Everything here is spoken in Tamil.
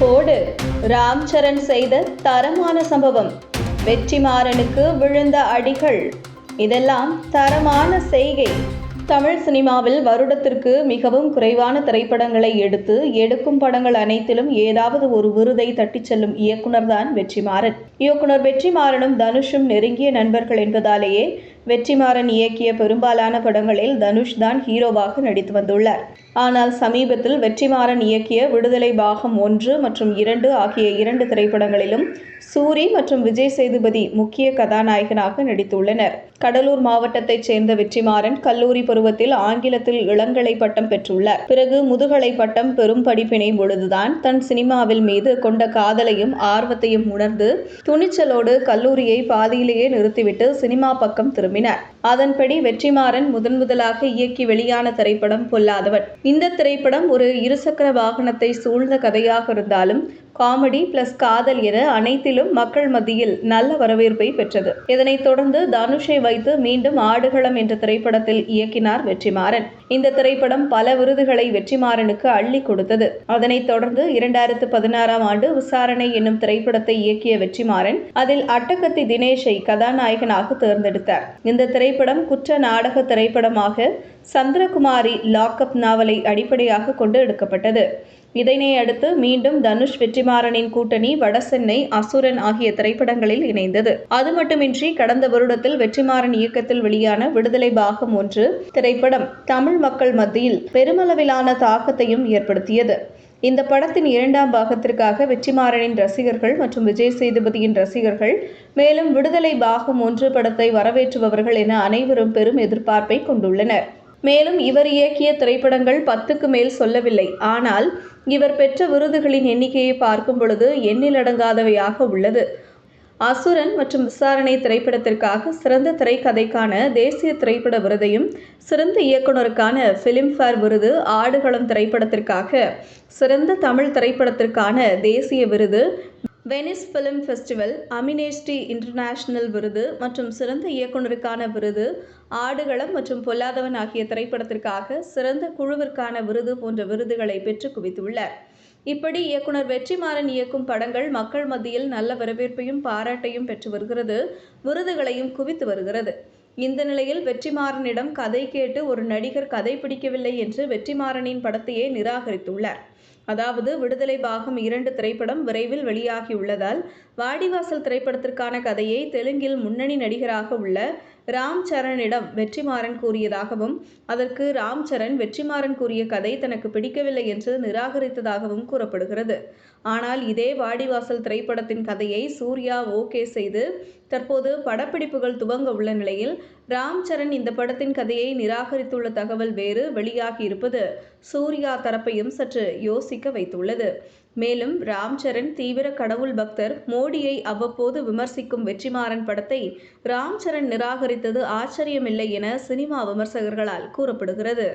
போடு ராம் சரண் செய்த தரமான சம்பவம், வெற்றிமாறனுக்கு விழுந்த அடிகள், இதெல்லாம் தரமான செய்கை. தமிழ் சினிமாவில் வருடத்திற்கு மிகவும் குறைவான திரைப்படங்களை எடுக்கும் படங்கள் அனைத்திலும் ஏதாவது ஒரு விருதை தட்டிச் செல்லும் இயக்குனர்தான் வெற்றிமாறன். இயக்குனர் வெற்றிமாறனும் தனுஷும் நெருங்கிய நண்பர்கள் என்பதாலேயே வெற்றிமாறன் இயக்கிய பெரும்பாலான படங்களில் தனுஷ் தான் ஹீரோவாக நடித்து வந்துள்ளார். ஆனால் சமீபத்தில் வெற்றிமாறன் இயக்கிய விடுதலை பாகம் 1 மற்றும் 2 ஆகிய 2 திரைப்படங்களிலும் சூரி மற்றும் விஜய் சேதுபதி முக்கிய கதாநாயகனாக நடித்துள்ளனர். கடலூர் மாவட்டத்தைச் சேர்ந்த வெற்றிமாறன் கல்லூரி பருவத்தில் ஆங்கிலத்தில் இளங்கலை பட்டம் பெற்றுள்ளார். பிறகு முதுகலை பட்டம் பெறும் படிப்பினை பொழுதுதான் தன் சினிமாவில் மீது கொண்ட காதலையும் ஆர்வத்தையும் உணர்ந்து துணிச்சலோடு கல்லூரியை பாதியிலேயே நிறுத்திவிட்டு சினிமா பக்கம் திரும்பினார். அதன்படி வெற்றிமாறன் முதலாக இயக்கி வெளியான திரைப்படம் பொல்லாதவன். இந்த திரைப்படம் ஒரு இருசக்கர வாகனத்தை சூழ்ந்த கதையாக இருந்தாலும் காமெடி பிளஸ் காதல் என அனைத்திலும் மக்கள் மத்தியில் நல்ல வரவேற்பை பெற்றது. இதனைத் தொடர்ந்து தனுஷை வைத்து மீண்டும் ஆடுகளம் என்ற திரைப்படத்தில் இயக்கினார் வெற்றிமாறன். இந்த திரைப்படம் பல விருதுகளை வெற்றிமாறனுக்கு அள்ளி கொடுத்தது. அதனைத் தொடர்ந்து 2016ஆம் ஆண்டு விசாரணை என்னும் திரைப்படத்தை இயக்கிய வெற்றிமாறன் அதில் அட்டகத்தி தினேஷை கதாநாயகனாக தேர்ந்தெடுத்தார். இந்த திரைப்படம் குற்ற நாடக திரைப்படமாக சந்திரகுமாரி லாக்அப் நாவலை அடிப்படையாக கொண்டு எடுக்கப்பட்டது. இதனை அடுத்து மீண்டும் தனுஷ் வெற்றிமாறனின் கூட்டணி வடசென்னை, அசுரன் ஆகிய திரைப்படங்களில் இணைந்தது. அது மட்டுமின்றி கடந்த வருடத்தில் வெற்றிமாறன் இயக்கத்தில் வெளியான விடுதலை பாகம் 1 திரைப்படம் தமிழ் மக்கள் மத்தியில் பெருமளவிலான தாக்கத்தையும் ஏற்படுத்தியது. இந்த படத்தின் 2ஆம் பாகத்திற்காக வெற்றிமாறனின் ரசிகர்கள் மற்றும் விஜய் சேதுபதியின் ரசிகர்கள் மேலும் விடுதலை பாகம் 1 படத்தை வரவேற்றுபவர்கள் என அனைவரும் பெரும் எதிர்பார்ப்பை கொண்டுள்ளனர். மேலும் இவர் இயக்கிய திரைப்படங்கள் 10க்கு மேல் சொல்லவில்லை. ஆனால் இவர் பெற்ற விருதுகளின் எண்ணிக்கையை பார்க்கும் பொழுது எண்ணிலடங்காதவையாக உள்ளது. அசுரன் மற்றும் விசாரணை திரைப்படத்திற்காக சிறந்த திரைக்கதைக்கான தேசிய திரைப்பட விருதையும், சிறந்த இயக்குனருக்கான பிலிம்பேர் விருது, ஆடுகளம் திரைப்படத்திற்காக சிறந்த தமிழ் திரைப்படத்திற்கான தேசிய விருது, வெனிஸ் பிலிம் ஃபெஸ்டிவல், அமினேஸ்டி இன்டர்நேஷனல் விருது மற்றும் சிறந்த இயக்குனருக்கான விருது, ஆடுகளம் மற்றும் பொல்லாதவன் ஆகிய திரைப்படத்திற்காக சிறந்த குழுவிற்கான விருது போன்ற விருதுகளை பெற்று குவித்துள்ளார். இப்படி இயக்குனர் வெற்றிமாறன் இயக்கும் படங்கள் மக்கள் மத்தியில் நல்ல வரவேற்பையும் பாராட்டையும் பெற்று வருகிறது, விருதுகளையும் குவித்து வருகிறது. இந்த நிலையில் வெற்றிமாறனிடம் கதை கேட்டு ஒரு நடிகர் கதை பிடிக்கவில்லை என்று வெற்றிமாறனின் படத்தையே நிராகரித்துள்ளார். அதாவது விடுதலை பாகம் 2 திரைப்படம் விரைவில் வெளியாகியுள்ளதால் வாடிவாசல் திரைப்படத்திற்கான கதையை தெலுங்கில் முன்னணி நடிகராக உள்ள ராம் சரணிடம் வெற்றிமாறன் கூறியதாகவும், அதற்கு ராம் சரண் வெற்றிமாறன் கூறிய கதை தனக்கு பிடிக்கவில்லை என்று நிராகரித்ததாகவும் கூறப்படுகிறது. ஆனால் இதே வாடிவாசல் திரைப்படத்தின் கதையை சூர்யா ஓகே செய்து தற்போது படப்பிடிப்புகள் துவங்க உள்ள நிலையில் ராம் சரண் இந்த படத்தின் கதையை நிராகரித்துள்ள தகவல் வேறு வெளியாகி இருப்பது சூர்யா தரப்பையும் சற்று யோசிக்க வைத்துள்ளது. மேலும் ராம் சரண் தீவிர கடவுள் பக்தர். மோடியை அவ்வப்போது விமர்சிக்கும் வெற்றிமாறன் படத்தை ராம் சரண் நிராகரித்தது ஆச்சரியமில்லை என சினிமா விமர்சகர்களால் கூறப்படுகிறது.